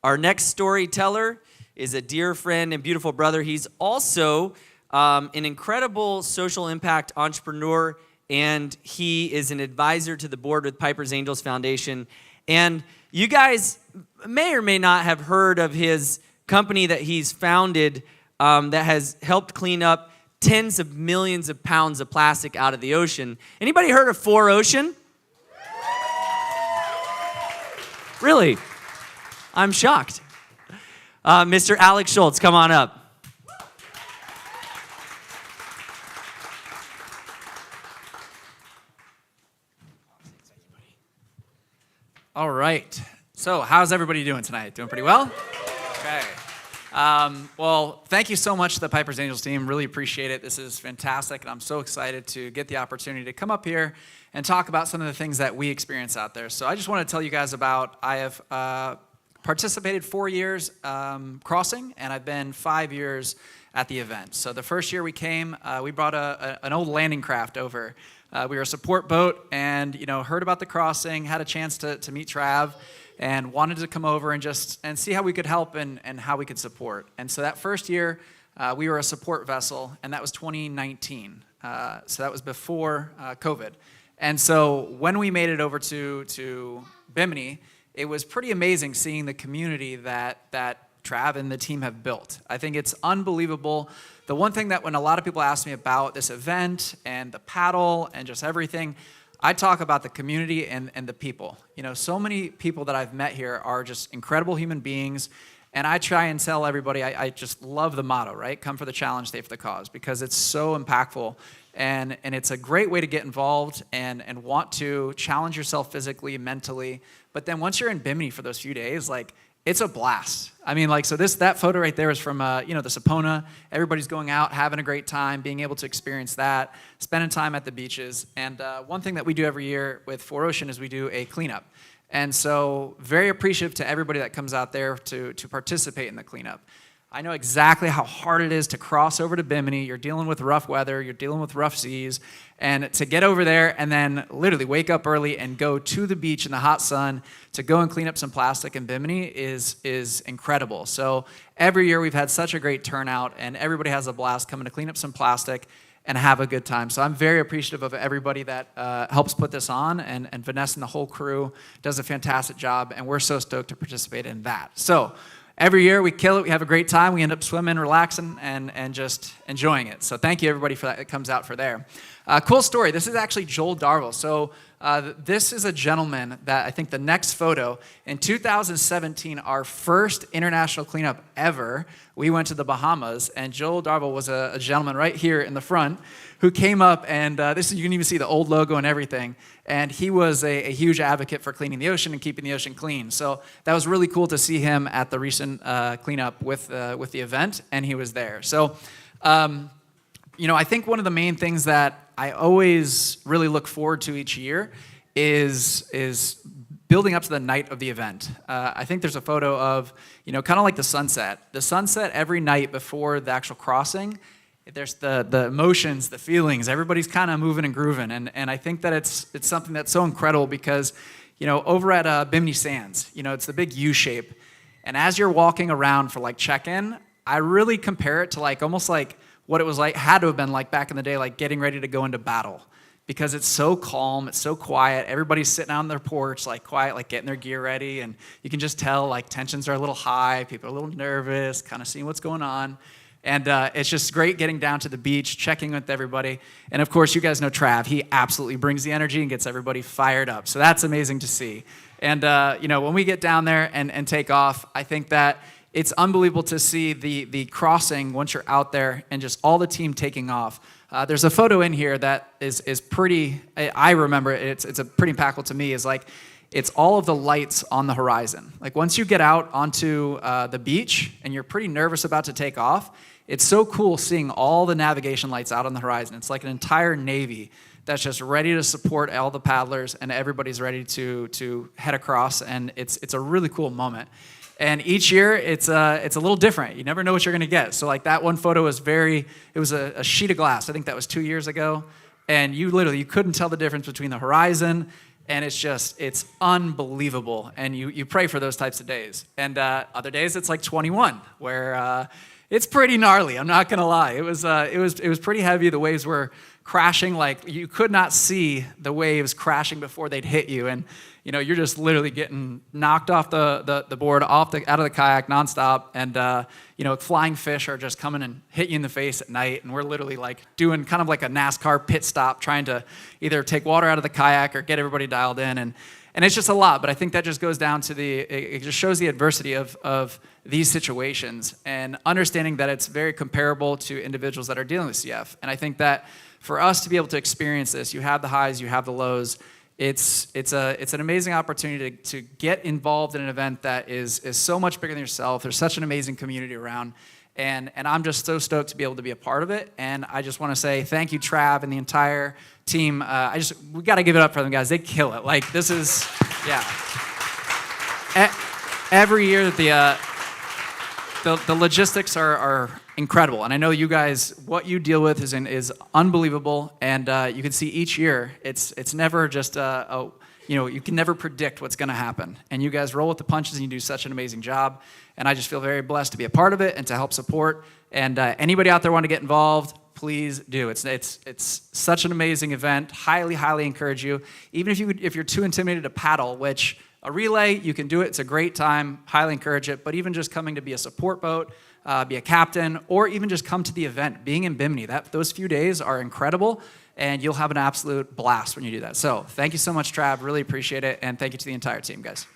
Our next storyteller is a dear friend and beautiful brother. He's also an incredible social impact entrepreneur, and he is an advisor to the board with Piper's Angels Foundation. And you guys may or may not have heard of his company that he's founded that has helped clean up tens of millions of pounds of plastic out of the ocean. Anybody heard of 4ocean? Really? I'm shocked. Mr. Alex Schulze, come on up. All right. So how's everybody doing tonight? Doing pretty well? Okay. Well, thank you so much to the Piper's Angels team. Really appreciate it. This is fantastic, and I'm so excited to get the opportunity to come up here and talk about some of the things that we experience out there. So I just want to tell you guys about, I have participated 4 years crossing, and I've been 5 years at the event. So the first year we came, we brought an old landing craft over. We were a support boat, and heard about the crossing, had a chance to meet Trav, and wanted to come over and see how we could help and how we could support. And so that first year, we were a support vessel, and that was 2019. So that was before COVID. And so when we made it over to Bimini, it was pretty amazing seeing the community that Trav and the team have built. I think it's unbelievable. The one thing that when a lot of people ask me about this event and the paddle and just everything, I talk about the community and the people. So many people that I've met here are just incredible human beings, and I try and tell everybody, I just love the motto, right? Come for the challenge, stay for the cause, because it's so impactful, and it's a great way to get involved and want to challenge yourself physically, mentally, but then once you're in Bimini for those few days, it's a blast. I mean, so that photo right there is from, the Sapona. Everybody's going out, having a great time, being able to experience that, spending time at the beaches. And one thing that we do every year with 4ocean is we do a cleanup. And so very appreciative to everybody that comes out there to participate in the cleanup. I know exactly how hard it is to cross over to Bimini. You're dealing with rough weather, you're dealing with rough seas, and to get over there and then literally wake up early and go to the beach in the hot sun to go and clean up some plastic in Bimini is incredible. So every year we've had such a great turnout, and everybody has a blast coming to clean up some plastic and have a good time. So I'm very appreciative of everybody that helps put this on, and Vanessa and the whole crew does a fantastic job, and we're so stoked to participate in that. So every year we kill it, we have a great time, we end up swimming, relaxing, and just enjoying it. So thank you everybody for that comes out for there. Cool story, this is actually Joel Darville. So this is a gentleman that I think the next photo, in 2017, our first international cleanup ever, we went to the Bahamas, and Joel Darville was a gentleman right here in the front who came up, and you can even see the old logo and everything, and he was a huge advocate for cleaning the ocean and keeping the ocean clean. So that was really cool to see him at the recent cleanup with the event, and he was there. So, I think one of the main things that I always really look forward to each year is building up to the night of the event. I think there's a photo of, kind of like the sunset. The sunset every night before the actual crossing, there's the emotions, the feelings, everybody's kind of moving and grooving. And I think that it's something that's so incredible because, over at Bimini Sands, it's the big U shape. And as you're walking around for check-in, I really compare it to almost like what it was had to have been back in the day, getting ready to go into battle. Because it's so calm, it's so quiet, everybody's sitting on their porch, quiet, getting their gear ready, and you can just tell, tensions are a little high, people are a little nervous, kind of seeing what's going on. And it's just great getting down to the beach, checking with everybody. And of course, you guys know Trav, he absolutely brings the energy and gets everybody fired up. So that's amazing to see. And when we get down there and take off, I think that it's unbelievable to see the crossing once you're out there and just all the team taking off. There's a photo in here that is pretty, I remember it's a pretty impactful to me, is it's all of the lights on the horizon. Once you get out onto the beach and you're pretty nervous about to take off, it's so cool seeing all the navigation lights out on the horizon. It's like an entire navy that's just ready to support all the paddlers, and everybody's ready to head across, and it's a really cool moment. And each year, it's a little different. You never know what you're going to get. So that one photo was it was a sheet of glass. I think that was 2 years ago. And you couldn't tell the difference between the horizon And it's unbelievable. And you pray for those types of days. And other days it's like 21, where it's pretty gnarly. I'm not gonna lie. It was pretty heavy. The waves were crashing, like you could not see the waves crashing before they'd hit you. And you're just literally getting knocked off the board, out of the kayak nonstop. And flying fish are just coming and hit you in the face at night. And we're literally like doing kind of like a NASCAR pit stop, trying to either take water out of the kayak or get everybody dialed in. And it's just a lot. But I think that just goes down to it just shows the adversity of these situations and understanding that it's very comparable to individuals that are dealing with CF. And I think that for us to be able to experience this, you have the highs, you have the lows. It's an amazing opportunity to get involved in an event that is so much bigger than yourself. There's such an amazing community around, and I'm just so stoked to be able to be a part of it. And I just want to say thank you, Trav, and the entire team. We got to give it up for them, guys. They kill it. Like this is, yeah. Every year that the logistics are incredible, and I know you guys, what you deal with is unbelievable, and you can see each year it's never just you can never predict what's going to happen, and you guys roll with the punches and you do such an amazing job, and I just feel very blessed to be a part of it and to help support. And anybody out there want to get involved, please do. It's such an amazing event. Highly encourage you. Even if you're too intimidated to paddle, which a relay, you can do it. It's a great time. Highly encourage it. But even just coming to be a support boat, be a captain, or even just come to the event, being in Bimini, those few days are incredible, and you'll have an absolute blast when you do that. So thank you so much, Trav. Really appreciate it, and thank you to the entire team, guys.